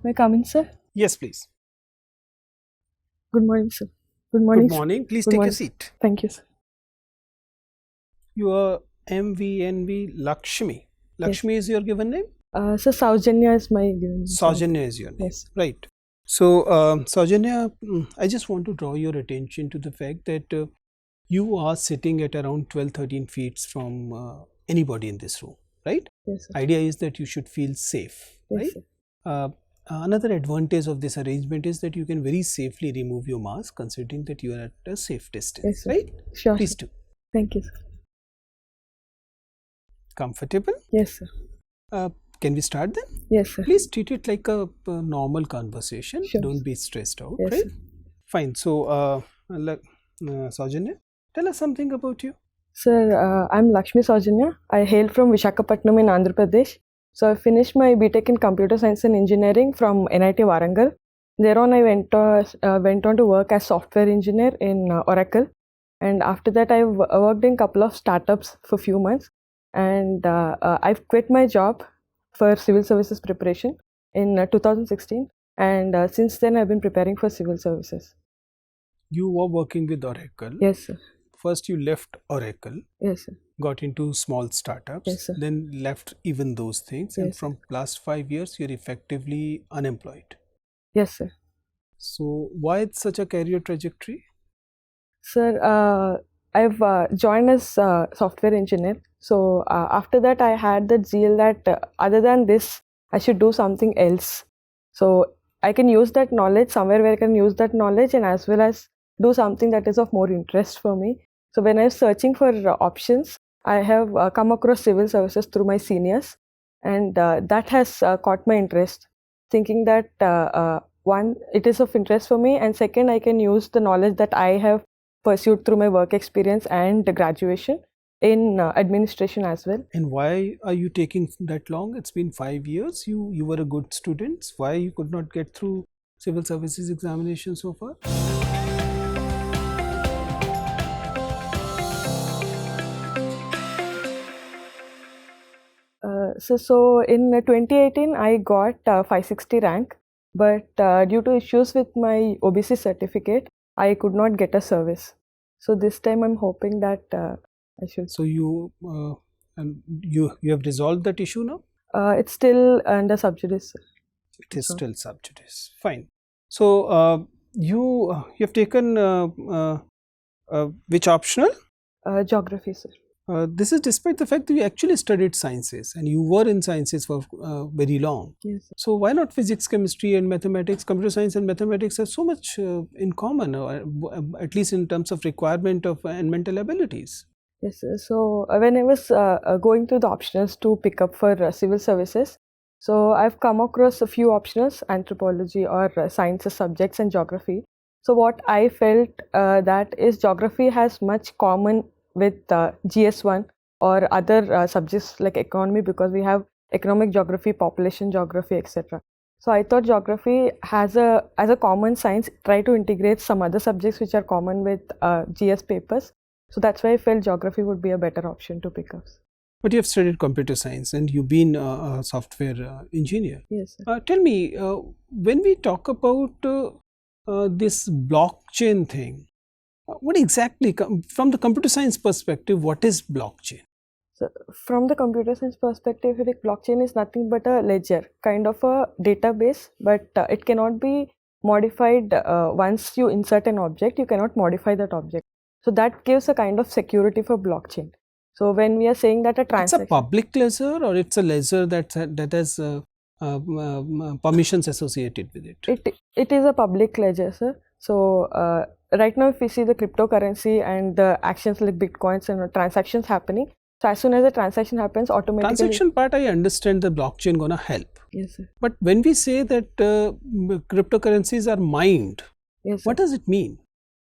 May I come in, sir? Yes, please. Good morning, sir. Good morning. Good morning. Please Good take morning. a seat. Thank you, sir. Your MVNV Lakshmi. Lakshmi is your given name? Sir, Soujanya is my given name. Soujanya is your name. Yes. Right. So, Soujanya, I just want to draw your attention to the fact that you are sitting at around 12-13 feet from anybody in this room, right? Yes, sir. Idea is that you should feel safe, Yes, right? sir. Another advantage of this arrangement is that you can very safely remove your mask considering that you are at a safe distance, Yes, sir. right? Sure. Please Sir. do. Thank you, sir. Comfortable? Yes, sir. Can we start then? Yes, sir. Please treat it like a normal conversation. Sure. Don't be stressed out, Yes, right? sir. Fine. So, Soujanya, tell us something about you. Sir, I'm Lakshmi Soujanya. I hail from Visakhapatnam in Andhra Pradesh. So I finished my BTech in Computer Science and Engineering from NIT Warangal. Thereon I went on to work as software engineer in Oracle. And after that I worked in a couple of startups for a few months. And I've quit my job for civil services preparation in 2016. And since then I've been preparing for civil services. You were working with Oracle. Yes, sir. First, you left Oracle. Yes, sir. Got into small startups. Yes, sir. Then left even those things. And Yes, from last 5 years, you're effectively unemployed. Yes, sir. So, why such a career trajectory? Sir, I've joined as software engineer. So after that, I had that zeal that other than this, I should do something else. So I can use that knowledge somewhere where I can use that knowledge and as well as do something that is of more interest for me. So when I was searching for options, I have come across civil services through my seniors, and that has caught my interest. Thinking that one, it is of interest for me, and second, I can use the knowledge that I have pursued through my work experience and graduation in administration as well. And why are you taking that long? It's been 5 years. You were a good student. Why you could not get through civil services examination so far? So in 2018, I got 560 rank, but due to issues with my OBC certificate, I could not get a service. So this time I'm hoping that I should. So you have resolved that issue now? It's still under sub judice. It is still sub judice. Fine. So you have taken which optional? Geography, sir. This is despite the fact that you actually studied sciences and you were in sciences for very long. Yes, sir. So why not physics, chemistry and mathematics? Computer science and mathematics have so much in common, at least in terms of requirement of and mental abilities. Yes, sir. So when I was going through the optionals to pick up for civil services, so I've come across a few optionals, anthropology or sciences subjects and geography. So what I felt that is geography has much common with GS1 or other subjects like economy, because we have economic geography, population geography, etc. So I thought geography as a common science, try to integrate some other subjects which are common with GS papers. So that's why I felt geography would be a better option to pick up. But you have studied computer science and you've been a software engineer. Yes, sir. Tell me, when we talk about this blockchain thing, what exactly, from the computer science perspective, what is blockchain? So from the computer science perspective, blockchain is nothing but a ledger, kind of a database, but it cannot be modified once you insert an object, you cannot modify that object. So that gives a kind of security for blockchain. So when we are saying that a transaction... It's a public ledger or it's a ledger that has permissions associated with it? It is a public ledger, sir. So right now if we see the cryptocurrency and the actions like bitcoins and transactions happening, so as soon as the transaction happens, automatically... Transaction part I understand the blockchain gonna help. Yes, sir. But when we say that cryptocurrencies are mined, yes, sir. What does it mean?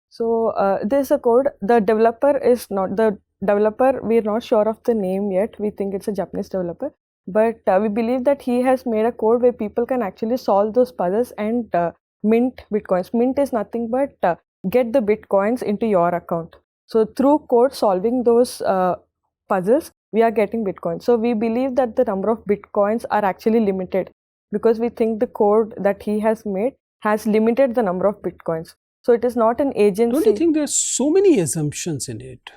So there's a code. The developer is not the developer. We're not sure of the name yet. We think it's a Japanese developer, but we believe that he has made a code where people can actually solve those puzzles and mint bitcoins. Mint is nothing but get the bitcoins into your account. So through code solving those puzzles, we are getting bitcoins. So we believe that the number of bitcoins are actually limited. because we think the code that he has made has limited the number of bitcoins. So it is not an agency. Don't you think there's so many assumptions in it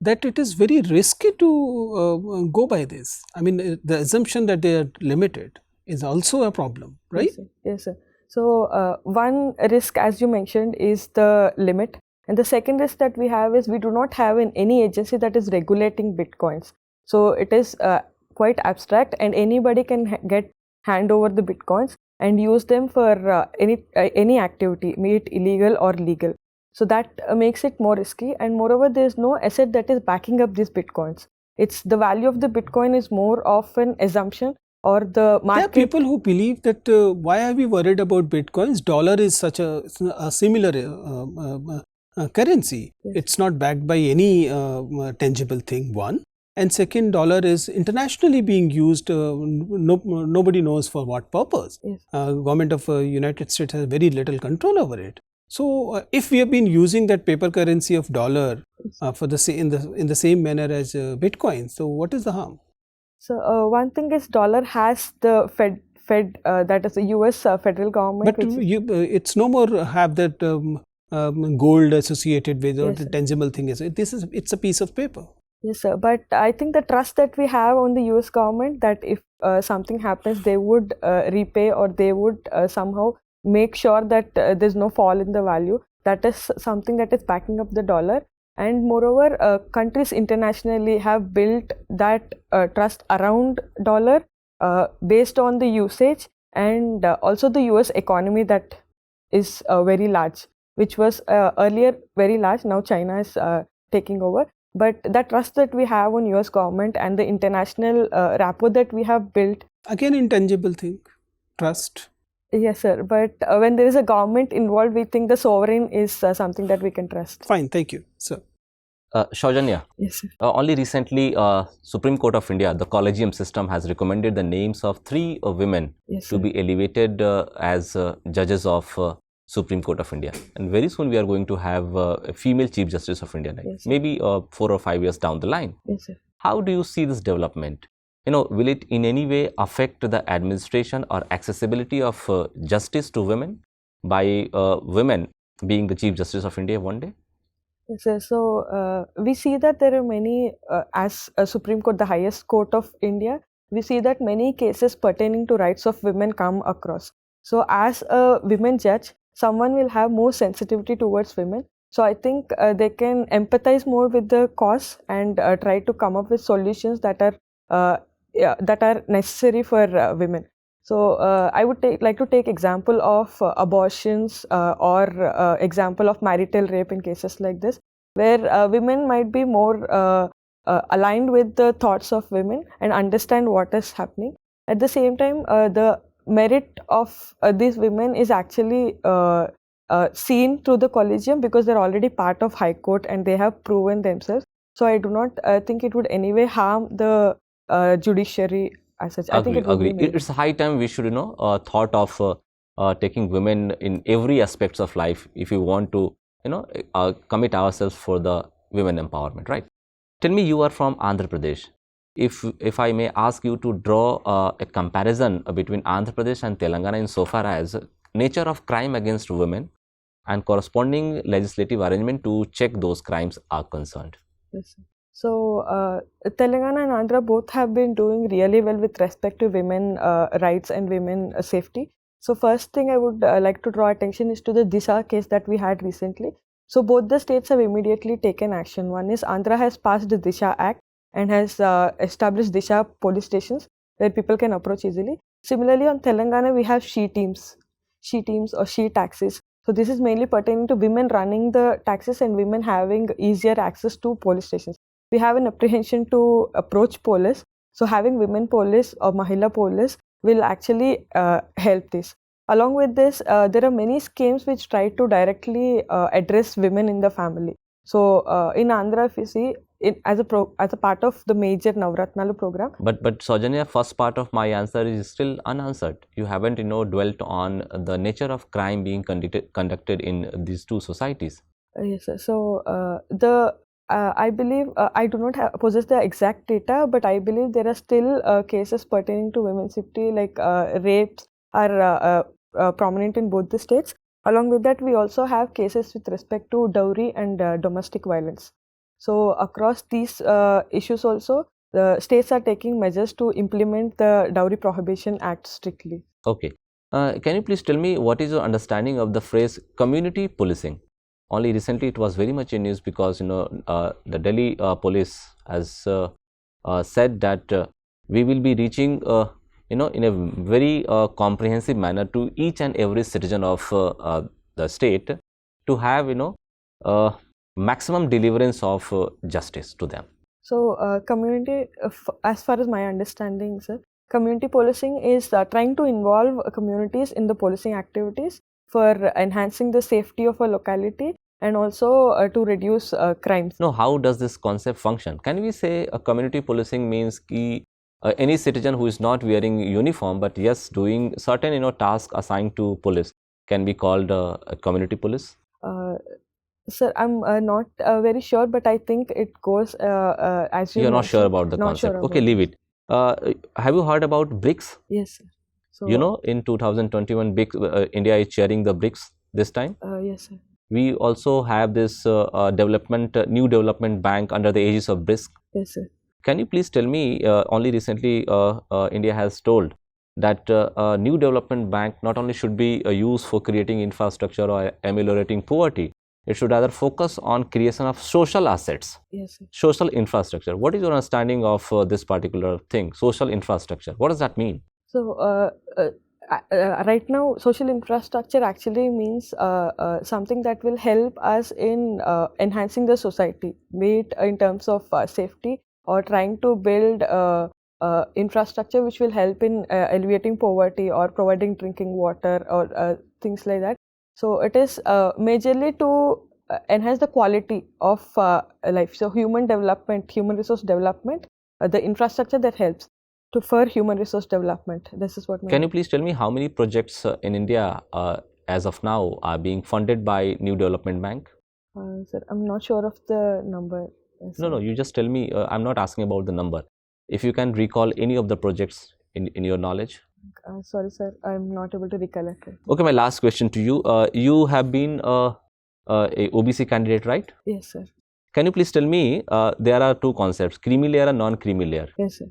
that it is very risky to go by this? I mean, the assumption that they are limited is also a problem, right? Yes, sir. Yes, sir. So one risk, as you mentioned, is the limit. And the second risk that we have is we do not have any agency that is regulating bitcoins. So it is quite abstract, and anybody can get hand over the bitcoins and use them for any activity, be it illegal or legal. So that makes it more risky, and moreover, there is no asset that is backing up these bitcoins. It's the value of the bitcoin is more of an assumption, or the market. There are people who believe that why are we worried about bitcoins? Dollar is such a similar currency. Yes. It's not backed by any tangible thing, one. And second, dollar is internationally being used. Nobody knows for what purpose. Yes. Government of United States has very little control over it. So if we have been using that paper currency of dollar for in the same manner as Bitcoin, so what is the harm? So one thing is dollar has the Fed that is the US federal government. But it's no more have that gold associated with, or Yes, the sir. tangible thing is. It's a piece of paper. Yes, sir. But I think the trust that we have on the US government, that if something happens, they would repay, or they would somehow make sure that there's no fall in the value. That is something that is backing up the dollar. And moreover, countries internationally have built that trust around dollar based on the usage, and also the US economy that is very large, which was earlier very large. Now China is taking over. But that trust that we have on US government and the international rapport that we have built. Again, intangible thing, trust. Yes, sir. But when there is a government involved, we think the sovereign is something that we can trust. Fine, thank you, sir. Soujanya, Yes, sir. only recently, Supreme Court of India, the collegium system, has recommended the names of 3 women Yes, to sir. be elevated as judges of Supreme Court of India. And very soon we are going to have a female Chief Justice of India, Yes, sir. maybe 4 or 5 years down the line. Yes, sir. How do you see this development? Will it in any way affect the administration or accessibility of justice to women by women being the Chief Justice of India one day? Yes, sir. So we see that there are many, as a Supreme Court, the highest court of India, we see that many cases pertaining to rights of women come across. So as a women judge, someone will have more sensitivity towards women. So I think they can empathize more with the cause and try to come up with solutions that are necessary for women. So I would like to take example of abortions or example of marital rape in cases like this, where women might be more aligned with the thoughts of women and understand what is happening. At the same time, the merit of these women is actually seen through the collegium, because they're already part of High Court and they have proven themselves. So I do not think it would anyway harm the judiciary as such. I think it would be Agree. It's high time we should, thought of taking women in every aspects of life if you want to, commit ourselves for the women empowerment, right? Tell me, you are from Andhra Pradesh. If I may ask you to draw a comparison between Andhra Pradesh and Telangana insofar as nature of crime against women and corresponding legislative arrangement to check those crimes are concerned. Yes, sir. So Telangana and Andhra both have been doing really well with respect to women rights and women safety. So first thing I would like to draw attention is to the Disha case that we had recently. So both the states have immediately taken action. One is Andhra has passed the Disha Act and has established Disha police stations where people can approach easily. Similarly, on Telangana we have she teams or she taxis. So this is mainly pertaining to women running the taxis and women having easier access to police stations. We have an apprehension to approach police. So having women police or Mahila police will actually help this. Along with this, there are many schemes which try to directly address women in the family. So in Andhra, if you see, as a part of the major Navratnalu program. But Soujanya, first part of my answer is still unanswered. You haven't dwelt on the nature of crime being conducted in these two societies. Yes, sir. So the I believe I do not possess the exact data, but I believe there are still cases pertaining to women's safety, like rapes are prominent in both the states. Along with that, we also have cases with respect to dowry and domestic violence. So across these issues also, the states are taking measures to implement the Dowry Prohibition Act strictly. Okay. Can you please tell me what is your understanding of the phrase community policing? Only recently it was very much in news because the Delhi police has said that we will be reaching in a very comprehensive manner to each and every citizen of the state to have maximum deliverance of justice to them. So community, as far as my understanding, sir, community policing is trying to involve communities in the policing activities for enhancing the safety of a locality and also to reduce crimes. No, how does this concept function? Can we say a community policing means any citizen who is not wearing uniform but yes doing certain tasks assigned to police can be called a community police? Sir, I'm not very sure, but I think it goes as you You're not sure mentioned. about the Not concept. sure Okay, about leave it. it. Have you heard about BRICS? Yes, sir. So, In 2021, India is chairing the BRICS this time. yes, sir. We also have this new development bank under the aegis of BRICS. Yes, sir. Can you please tell me, only recently India has told that a new development bank not only should be used for creating infrastructure or ameliorating poverty, it should rather focus on creation of social assets, Yes, sir. social infrastructure. What is your understanding of this particular thing, social infrastructure? What does that mean? So, right now, social infrastructure actually means something that will help us in enhancing the society, be it in terms of safety or trying to build infrastructure which will help in alleviating poverty or providing drinking water or things like that. So, it is majorly to enhance the quality of life. So, human development, human resource development, the infrastructure that helps for human resource development. This is what. Can you please tell me how many projects in India as of now are being funded by New Development Bank? Sir, I'm not sure of the number. No, you just tell me. I'm not asking about the number. If you can recall any of the projects in your knowledge. Sorry, sir, I'm not able to recollect it. Okay, my last question to you. You have been a OBC candidate, right? Yes, sir. Can you please tell me, there are two concepts, creamy layer and non-creamy layer. Yes, sir.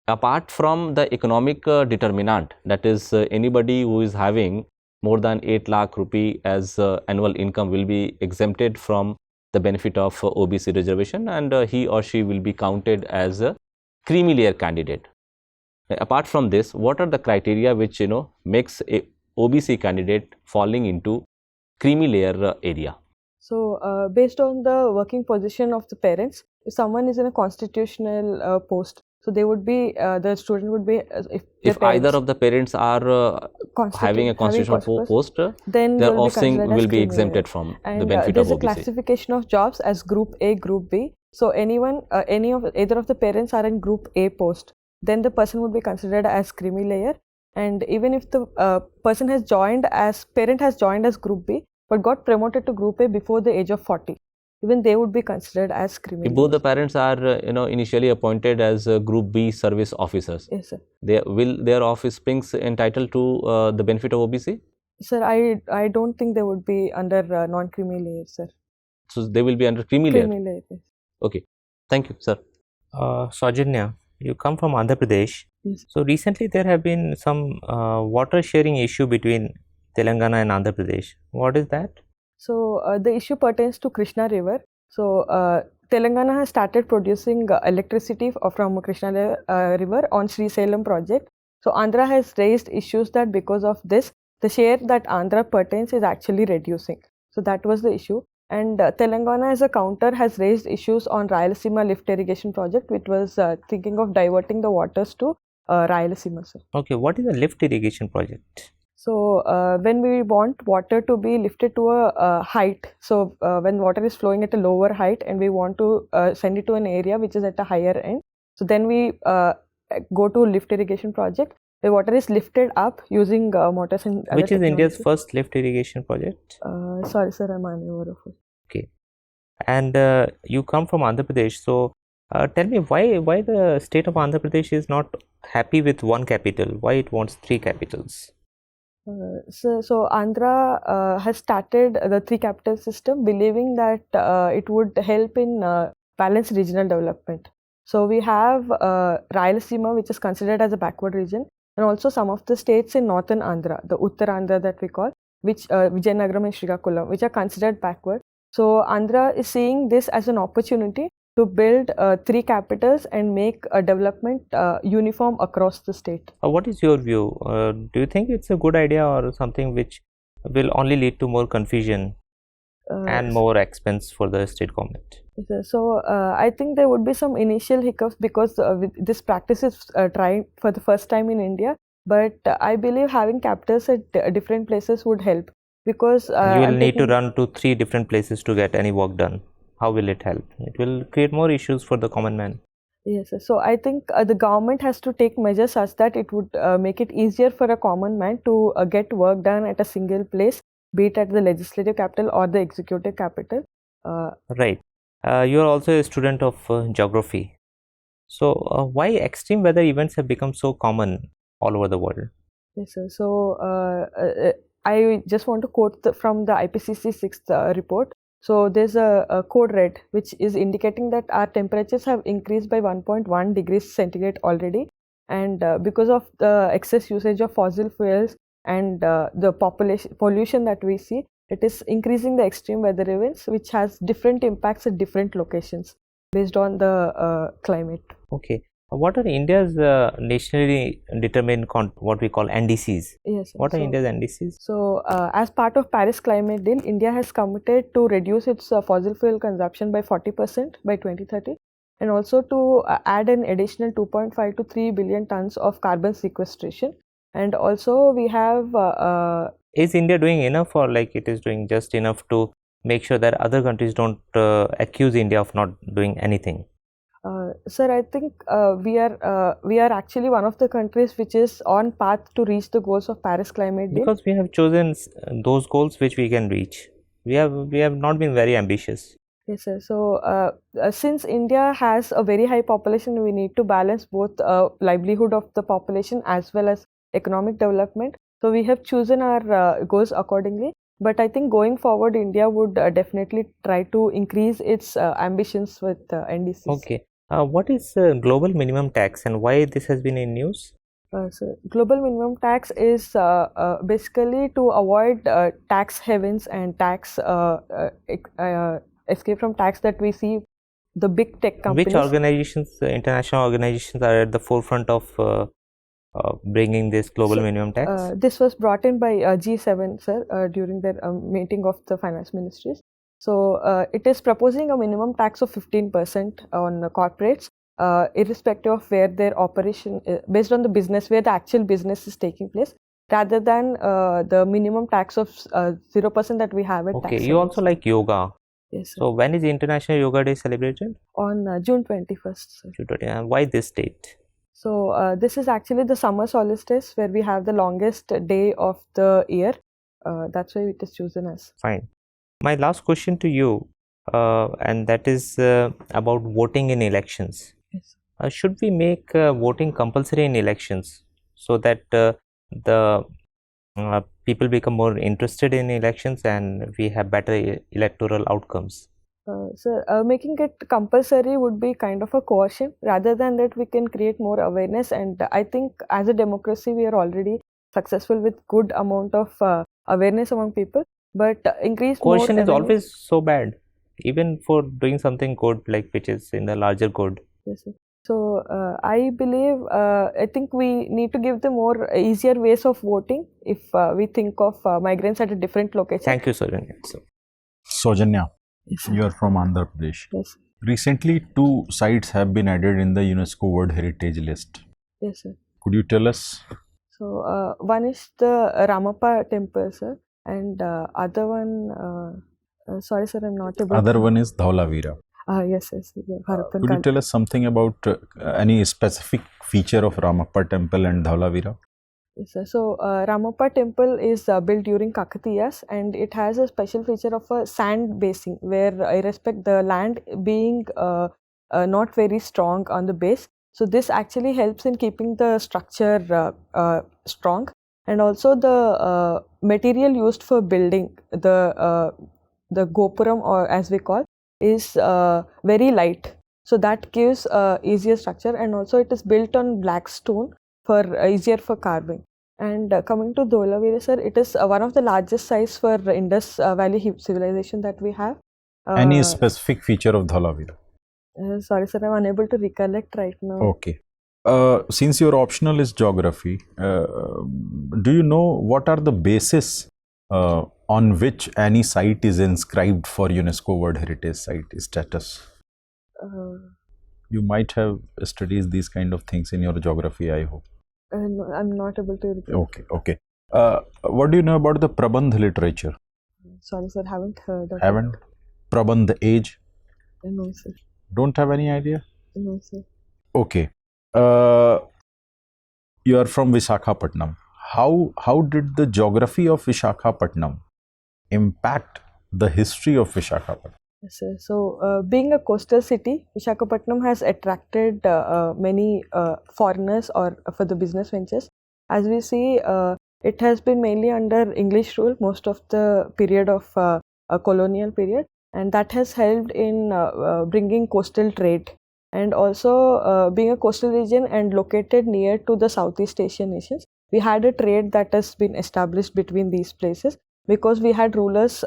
Apart from the economic determinant, that is anybody who is having more than 8 lakh rupee as annual income will be exempted from the benefit of OBC reservation, and he or she will be counted as a creamy layer candidate. Apart from this, what are the criteria which makes a OBC candidate falling into creamy layer area? So based on the working position of the parents, if someone is in a constitutional post, so they would be the student would be if either of the parents are having a constitutional post, then their offspring will be creamy exempted layer. from And the benefit there's of a OBC. classification of jobs as Group A, Group B. So anyone, either of the parents are in Group A post, then the person would be considered as creamy layer. And even if the parent has joined as Group B but got promoted to Group A before the age of 40, even they would be considered as creamy If both the layers. parents are initially appointed as Group B service officers, Yes, sir. will their offsprings entitled to the benefit of OBC? Sir, I don't think they would be under non-creamy layer, sir. So they will be under creamy layer. Creamy layer, yes. Okay, thank you, sir. Soujanya, you come from Andhra Pradesh. Yes. So recently there have been some water sharing issue between Telangana and Andhra Pradesh. What is that? So the issue pertains to Krishna River. So Telangana has started producing electricity from Krishna River on Srisalem project. So Andhra has raised issues that because of this, the share that Andhra pertains is actually reducing. So that was the issue. And Telangana as a counter has raised issues on Rayalaseema lift irrigation project, which was thinking of diverting the waters to Rayalaseema, sir. Okay, what is a lift irrigation project? So when we want water to be lifted to a height, so when water is flowing at a lower height and we want to send it to an area which is at a higher end, so then we go to lift irrigation project. The water is lifted up using motors and Which is India's first lift irrigation project? Sorry, sir, I'm unaware of it. Okay. and you come from Andhra Pradesh. So tell me why the state of Andhra Pradesh is not happy with one capital? Why it wants three capitals? So Andhra has started the three capital system, believing that it would help in balanced regional development. So we have Rayalaseema, which is considered as a backward region, and also some of the states in northern Andhra, the Uttar Andhra that we call, which Vijayanagaram and Srikakulam, which are considered backward. So Andhra is seeing this as an opportunity to build three capitals and make a development uniform across the state. What is your view? Do you think it's a good idea or something which will only lead to more confusion and more expense for the state government? So I think there would be some initial hiccups because this practice is tried for the first time in India. But I believe having capitals at different places would help, because you will need to run to three different places to get any work done. How will it help? It will create more issues for the common man. Yes, sir. So I think the government has to take measures such that it would make it easier for a common man to get work done at a single place, be it at the legislative capital or the executive capital. Right. You are also a student of geography. So why extreme weather events have become so common all over the world? Yes, sir. So I just want to quote from the IPCC 6th report. So there's a code red, which is indicating that our temperatures have increased by 1.1 degrees centigrade already, and because of the excess usage of fossil fuels and the pollution that we see, it is increasing the extreme weather events, which has different impacts at different locations based on the climate. Okay. What are India's nationally determined what we call NDCs? Yes, sir. What are India's NDCs? So, as part of Paris Climate Deal, India has committed to reduce its fossil fuel consumption by 40% by 2030, and also to add an additional 2.5 to 3 billion tons of carbon sequestration. And also, we have. Is India doing enough, or like it is doing just enough to make sure that other countries don't accuse India of not doing anything? Sir, I think we are actually one of the countries which is on path to reach the goals of Paris Climate Deal. Because we have chosen those goals which we can reach. We have not been very ambitious. Yes, sir. So since India has a very high population, we need to balance both livelihood of the population as well as economic development. So we have chosen our goals accordingly. But I think going forward, India would definitely try to increase its ambitions with NDCs. Okay. What is global minimum tax and why this has been in news? So global minimum tax is basically to avoid tax havens and tax escape from tax that we see the big tech companies. Which organizations, international organizations, are at the forefront of bringing this global minimum tax? This was brought in by G7, sir, during their meeting of the finance ministries. So it is proposing a minimum tax of 15% on corporates, irrespective of where their operation based on the business, where the actual business is taking place, rather than the minimum tax of 0% that we have at tax. Okay, you also like yoga. Yes, sir. So when is International Yoga Day celebrated? On June 21st, sir. June 20. And why this date? So this is actually the summer solstice, where we have the longest day of the year. That's why it is chosen as. Fine. My last question to you, and that is about voting in elections. Yes. Should we make voting compulsory in elections so that the people become more interested in elections and we have better electoral outcomes? So making it compulsory would be kind of a coercion. Rather than that, we can create more awareness, and I think as a democracy we are already successful with good amount of awareness among people. But increase coercion more is always so bad, even for doing something good, like which is in the larger good. Yes, sir. So I believe I think we need to give them more easier ways of voting if we think of migrants at a different location. Thank you, Soujanya. Soujanya, yes, you are from Andhra Pradesh. Yes. Recently, 2 sites have been added in the UNESCO World Heritage List. Yes, sir. Could you tell us? So one is the Ramappa temple, sir, and other one. Sorry, sir, I'm not able. Other one is Dhaulavira. Yes. Could you tell us something about any specific feature of Ramappa temple and Dhaulavira? Yes, sir. So Ramappa temple is built during Kakatiyas, and it has a special feature of a sand basing where I respect the land being not very strong on the base. So this actually helps in keeping the structure strong, and also the material used for building the gopuram, or as we call, is very light. So that gives easier structure, and also it is built on black stone for easier for carving. And coming to Dholavira, sir, it is one of the largest size for Indus Valley civilization that we have. Any specific feature of Dhalavira? Sorry, sir, I'm unable to recollect right now. Okay. Since your optional is geography, do you know what are the basis on which any site is inscribed for UNESCO World Heritage Site status? You might have studied these kind of things in your geography, I hope. No, I'm not able to recollect. Okay, okay. What do you know about the Prabandh literature? Sorry, sir, haven't heard of Haven't? Prabandh age? it. No, sir. Don't have any idea? No, sir. Okay. You are from Visakhapatnam. How did the geography of Visakhapatnam impact the history of Visakhapatnam? Yes, sir. So, being a coastal city, Visakhapatnam has attracted many foreigners or for the business ventures. As we see, it has been mainly under English rule most of the period of a colonial period, and that has helped in bringing coastal trade. And also, being a coastal region and located near to the Southeast Asian nations, we had a trade that has been established between these places because we had rulers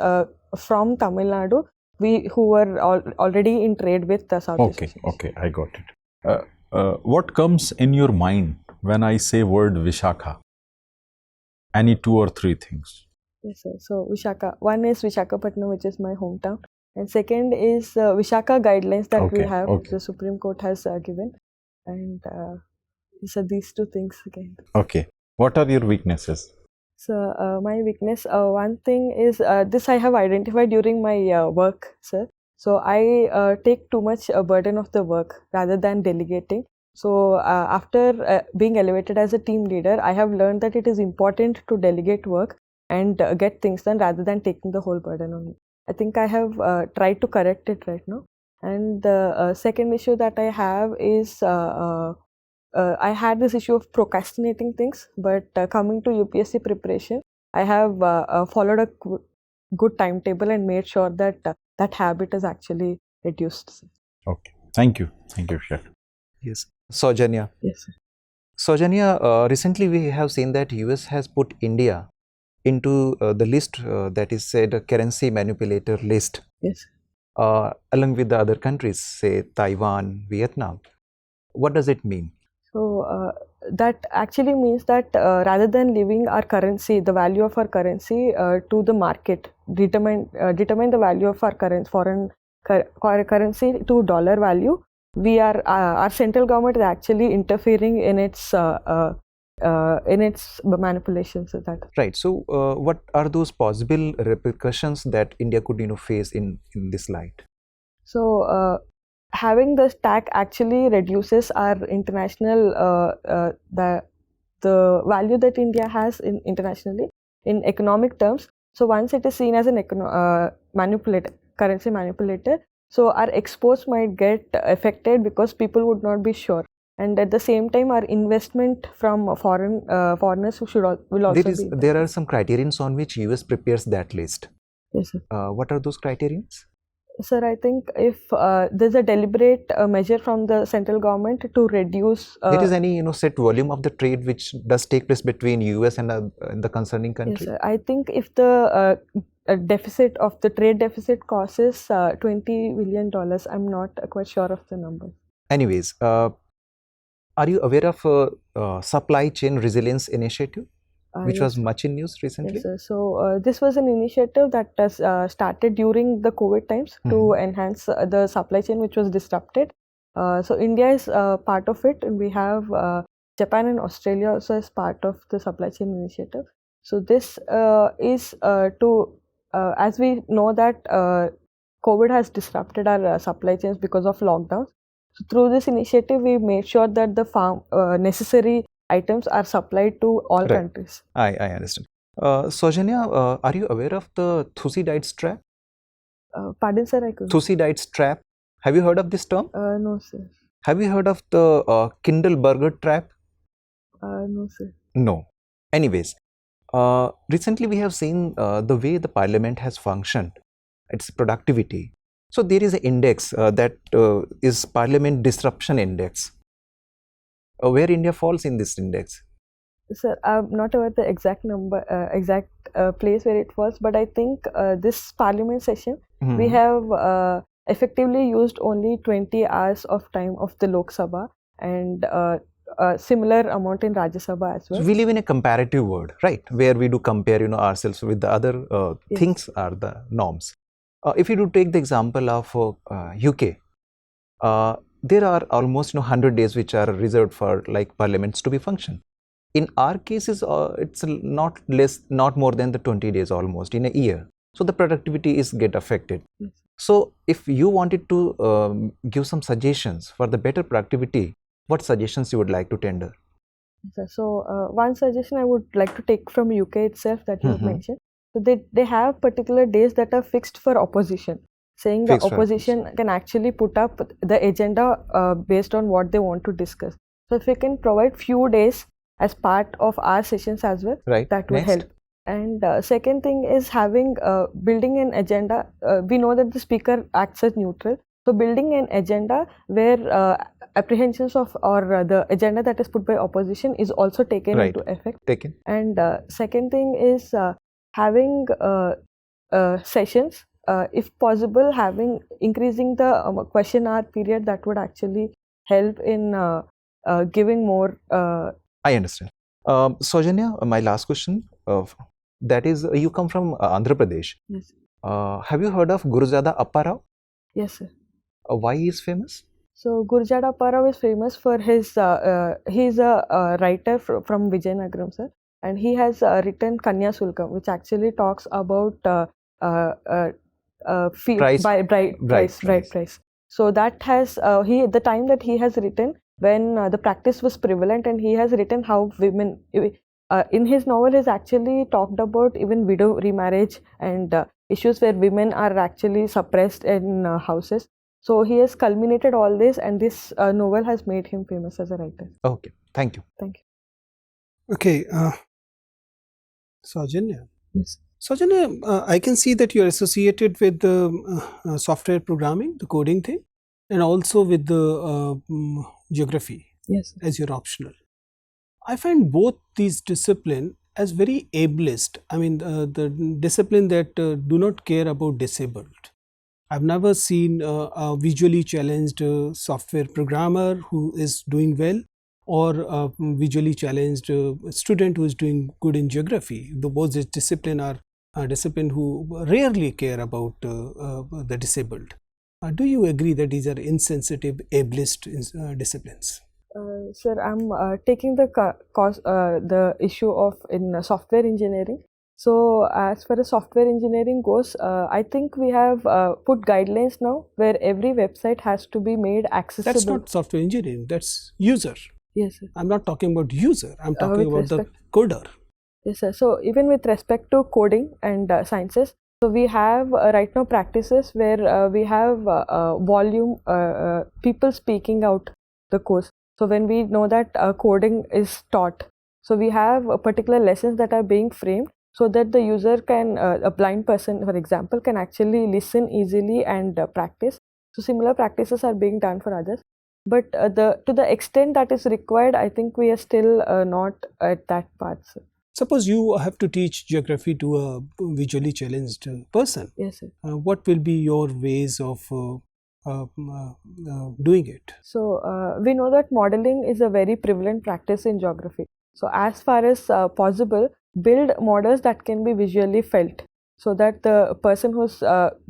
from Tamil Nadu who were already in trade with the Southeast Okay, Asian. okay, I got it. What comes in your mind when I say word Vishakha? Any two or three things? Yes, sir. So Vishaka, one is Visakhapatnam, which is my hometown, and second is Vishaka guidelines that we Okay, have, okay. which the Supreme Court has given, and so these two things again. Okay. What are your weaknesses? So my weakness, one thing is this I have identified during my work, sir. So I take too much burden of the work rather than delegating. So after being elevated as a team leader, I have learned that it is important to delegate work and get things done rather than taking the whole burden on me. I think I have tried to correct it right now. And the second issue that I have is I had this issue of procrastinating things, but coming to UPSC preparation, I have followed a good timetable and made sure that that habit is actually reduced. Okay. Thank you. Thank you, Chef. Yes. Soujanya. Yes, sir. Soujanya, recently we have seen that US has put India into the list that is said a currency manipulator list, Yes. along with the other countries, say Taiwan, Vietnam. What does it mean? So that actually means that rather than leaving our currency, the value of our currency to the market, determine the value of our foreign currency to dollar value, we are our central government is actually interfering in its manipulations of that. Right. So, what are those possible repercussions that India could, face in this light? So having the stack actually reduces our international the value that India has in internationally in economic terms. So once it is seen as an currency manipulator, so our exports might get affected because people would not be sure. And at the same time, our investment from foreigners will also be. There are some criterions on which US prepares that list. Yes, sir. What are those criterions? Sir, I think if there's a deliberate measure from the central government to reduce. There is any set volume of the trade which does take place between US and the concerning country? Yes, sir. I think if the deficit of the trade deficit causes $20 billion, I'm not quite sure of the number. Anyways, are you aware of supply chain resilience initiative, which Yes, was much in news recently? Yes, sir. So this was an initiative that was started during the COVID times to enhance the supply chain, which was disrupted. So India is part of it, and we have Japan and Australia also as part of the supply chain initiative. So this is as we know that COVID has disrupted our supply chains because of lockdowns. So through this initiative, we made sure that the necessary items are supplied to all Right. countries. I understand. Soujanya, are you aware of the Thucydides trap? Pardon, sir, I couldn't. Thucydides trap. Have you heard of this term? No, sir. Have you heard of the Kindleberger trap? No, sir. No. Anyways, recently we have seen the way the parliament has functioned, its productivity. So there is an index that is Parliament Disruption Index. Where India falls in this index? Sir, I'm not aware the exact number, exact place where it was, but I think this parliament session, we have effectively used only 20 hours of time of the Lok Sabha and a similar amount in Rajya Sabha as well. So we live in a comparative world, right? Where we do compare, ourselves with the other Yes. things are the norms. If you do take the example of UK, there are almost 100 days which are reserved for like parliaments to be function. In our cases, it's not more than the 20 days almost in a year. So the productivity is get affected. Yes. So if you wanted to give some suggestions for the better productivity, what suggestions you would like to tender? Sir, so one suggestion I would like to take from UK itself that you have Mhm. mentioned. So they have particular days that are fixed for opposition, saying Fixed the for opposition can actually put up the agenda based on what they want to discuss. So if we can provide few days as part of our sessions as well, Right. that would Next. help. And second thing is having building an agenda. We know that the speaker acts as neutral. So building an agenda where apprehensions of or the agenda that is put by opposition is also taken Right. into effect. Taken. And second thing is having sessions, if possible, increasing the question hour period. That would actually help in giving more. I understand. Soujanya, my last question. That is, you come from Andhra Pradesh. Yes, Have you heard of Guruzada Apparao? yes, sir. Why he is famous? So Gurjada Parao is famous for his. He's a writer from Vijayanagaram, sir, and he has written Kanya Sulkam, which actually talks about price. So that has the time that he has written when the practice was prevalent, and he has written how women. In his novel, he's actually talked about even widow remarriage and issues where women are actually suppressed in houses. So he has culminated all this, and this novel has made him famous as a writer. Okay, thank you. Thank you. Okay, Soujanya. Yes. Soujanya, I can see that you're associated with the software programming, the coding thing, and also with the geography Yes. as your optional. I find both these discipline as very ableist. I mean, the discipline that do not care about disabled. I've never seen a visually challenged software programmer who is doing well, or a visually challenged student who is doing good in geography. Both these discipline are discipline who rarely care about the disabled. Do you agree that these are insensitive, ableist disciplines? Sir, I'm taking the issue of in software engineering. So as far as software engineering goes, I think we have put guidelines now where every website has to be made accessible. That's not software engineering, that's user. Yes, sir. I'm not talking about user, I'm talking with about the coder. Yes, sir. So even with respect to coding and sciences, so we have right now practices where we have volume people speaking out the course. So when we know that coding is taught, so we have particular lessons that are being framed so that the user can, a blind person, for example, can actually listen easily and practice. So similar practices are being done for others. But to the extent that is required, I think we are still not at that part, sir. Suppose you have to teach geography to a visually challenged person. Yes, sir. What will be your ways of doing it? So we know that modeling is a very prevalent practice in geography. So as far as possible, build models that can be visually felt, so that the person who's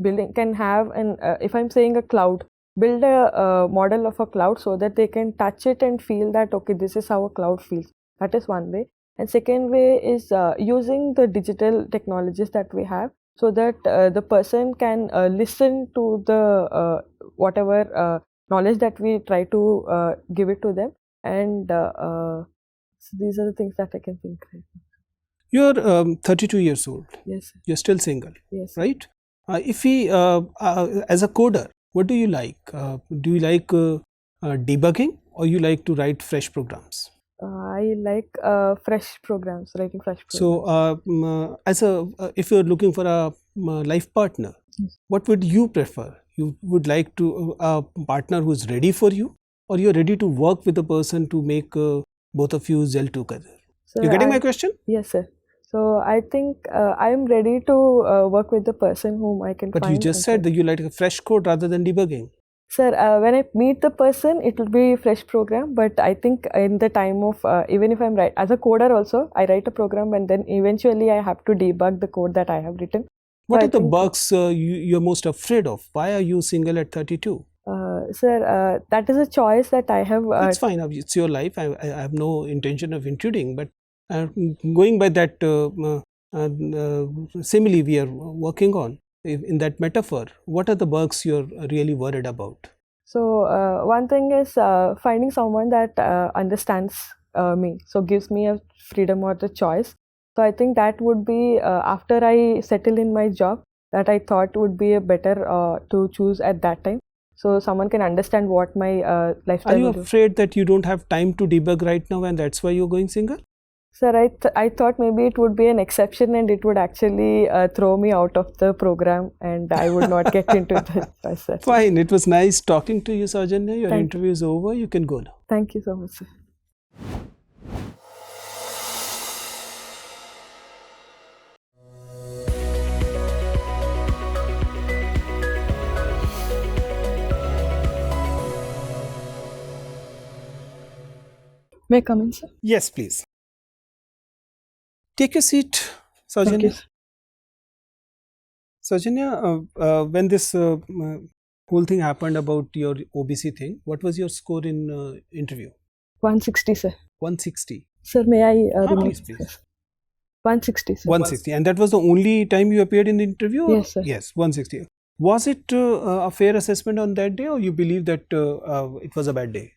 building can have an, if I'm saying a cloud, build a model of a cloud so that they can touch it and feel that, okay, this is how a cloud feels. That is one way. And second way is using the digital technologies that we have, so that the person can listen to the whatever knowledge that we try to give it to them, and So these are the things that I can think right now. You're 32 years old. Yes, sir. You're still single, Yes, sir. right? If we, as a coder, what do you like? Do you like debugging, or you like to write fresh programs? I like fresh programs, writing fresh programs. So, if you're looking for a life partner, Yes. what would you prefer? You would like to a partner who's ready for you, or you're ready to work with a person to make both of you gel together? So You getting my question? Yes, sir. So I think I'm ready to work with the person whom I can But find. you just said that you like a fresh code rather than debugging. Sir, when I meet the person, it will be fresh program. But I think in the time of even if I'm as a coder also, I write a program and then eventually I have to debug the code that I have written. What So are the bugs you're most afraid of? Why are you single at 32? Sir, that is a choice that I have. That's fine. It's your life. I have no intention of intruding, but going by that simile we are working on, in that metaphor, what are the bugs you're really worried about? So one thing is finding someone that understands me, so gives me a freedom or the choice. So I think that would be after I settle in my job, that I thought would be a better to choose at that time. So someone can understand what my lifestyle. Are you afraid that you don't have time to debug right now, and that's why you're going single? Sir, I thought maybe it would be an exception and it would actually throw me out of the program and I would not get into the process. Fine. It was nice talking to you, Soujanya. Your Thank interview is over. You can go now. Thank you so much, sir. May I come in, sir? Yes, please. Take your seat, Thank you. Soujanya. Soujanya, when this whole thing happened about your OBC thing, what was your score in interview? 160, sir. 160. Sir, may I remove? Please, please. Yes. 160, sir. 160. And that was the only time you appeared in the interview? Or? Yes, sir. Yes, 160. Was it a fair assessment on that day, or you believe that it was a bad day?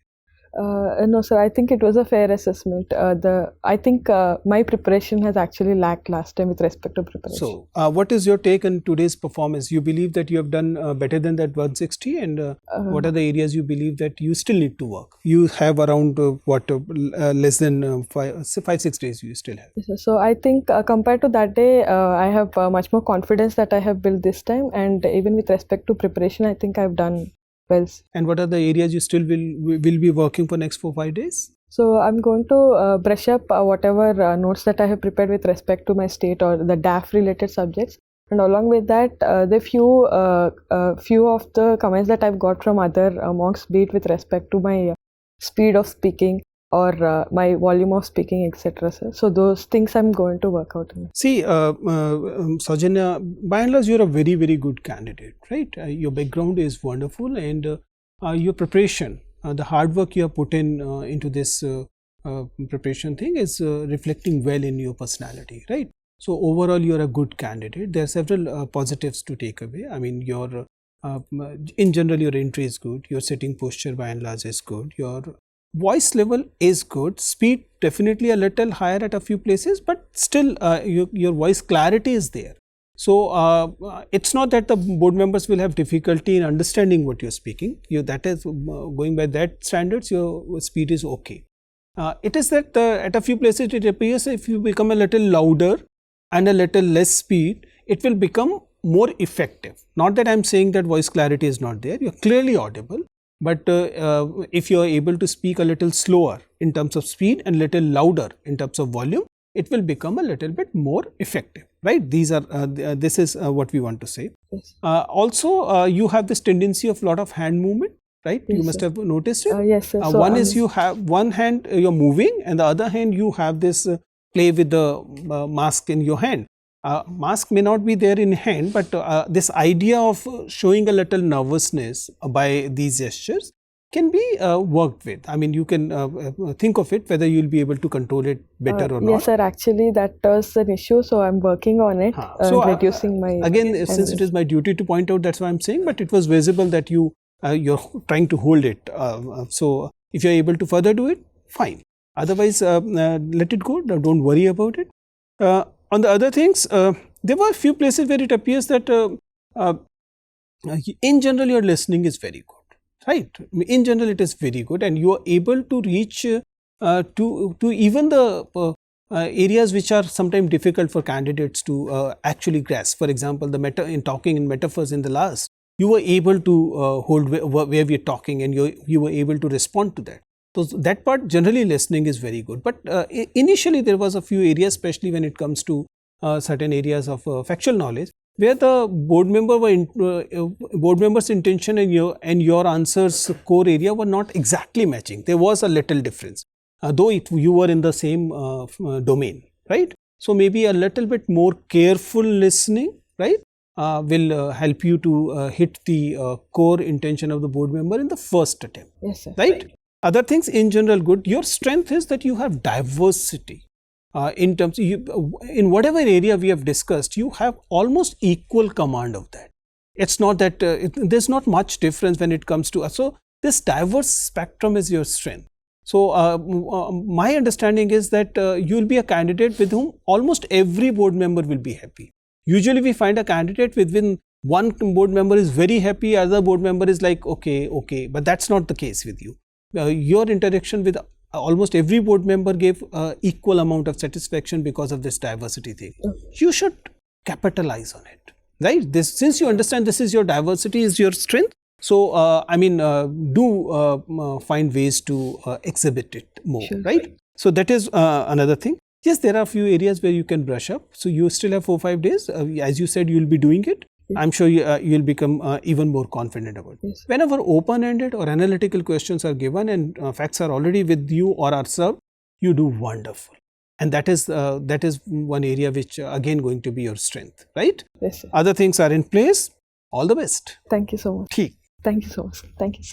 No, sir. I think it was a fair assessment. I think my preparation has actually lacked last time with respect to preparation. So, what is your take on today's performance? You believe that you have done better than that 160, and what are the areas you believe that you still need to work? You have around less than 5-6 days you still have. Yes, sir. So I think compared to that day, I have much more confidence that I have built this time, and even with respect to preparation, I think I've done well. And what are the areas you still will be working for next 4-5 days? So I'm going to brush up whatever notes that I have prepared with respect to my state or the DAF related subjects, and along with that, the few of the comments that I've got from other monks, be it with respect to my speed of speaking or my volume of speaking, etc. So those things I'm going to work out. See, Soujanya, by and large, you're a very, very good candidate, right? Your background is wonderful, and your preparation, the hard work you have put into this preparation thing is reflecting well in your personality, right? So overall, you're a good candidate. There are several positives to take away. I mean, your in general, your entry is good. Your sitting posture by and large is good. Your voice level is good. Speed definitely a little higher at a few places, but still your voice clarity is there. So it's not that the board members will have difficulty in understanding what you're speaking. That is going by that standards, your speed is okay. It is that at a few places it appears if you become a little louder and a little less speed, it will become more effective. Not that I'm saying that voice clarity is not there. You're clearly audible. But if you are able to speak a little slower in terms of speed and little louder in terms of volume, it will become a little bit more effective, right? These are this is what we want to say. Yes. Also, you have this tendency of lot of hand movement, right? Yes, you must have noticed it. Yes, sir. So one is you have one hand you're moving, and the other hand you have this play with the mask in your hand. Mask may not be there in hand, but this idea of showing a little nervousness by these gestures can be worked with. I mean, you can think of it whether you will be able to control it better or not. Yes, sir. Actually, that was an issue, so I'm working on it. So reducing my again, since it is my duty to point out, that's why I'm saying. But it was visible that you're trying to hold it. So if you're able to further do it, fine. Otherwise, let it go. Don't worry about it. On the other things, there were a few places where it appears that in general your listening is very good, right? In general it is very good, and you are able to reach to even the areas which are sometimes difficult for candidates to actually grasp. For example, in talking in metaphors in the last, you were able to hold where we are talking, and you were able to respond to that. So that part, generally listening is very good. But initially there was a few areas, especially when it comes to certain areas of factual knowledge, where the board member's intention and your answers core area were not exactly matching. There was a little difference, though you were in the same domain, right? So maybe a little bit more careful listening, right, will help you to hit the core intention of the board member in the first attempt. Yes, sir. Right? Other things in general good. Your strength is that you have diversity. In terms in whatever area we have discussed, you have almost equal command of that. It's not that there's not much difference when it comes to so this diverse spectrum is your strength. So my understanding is that you will be a candidate with whom almost every board member will be happy. Usually we find a candidate within one board member is very happy, other board member is like okay, but that's not the case with you. Your interaction with almost every board member gave equal amount of satisfaction because of this diversity thing. You should capitalize on it, right? Since you understand this is your diversity, is your strength. So do find ways to exhibit it more, sure, right? So that is another thing. Yes, there are a few areas where you can brush up. So you still have 4-5 days. As you said, you will be doing it. I'm sure you'll become even more confident about it. Yes. Whenever open-ended or analytical questions are given and facts are already with you or are served, you do wonderful. And that is one area which again going to be your strength, right? Yes, sir. Other things are in place. All the best. Thank you so much. Thank you so much. Thank you.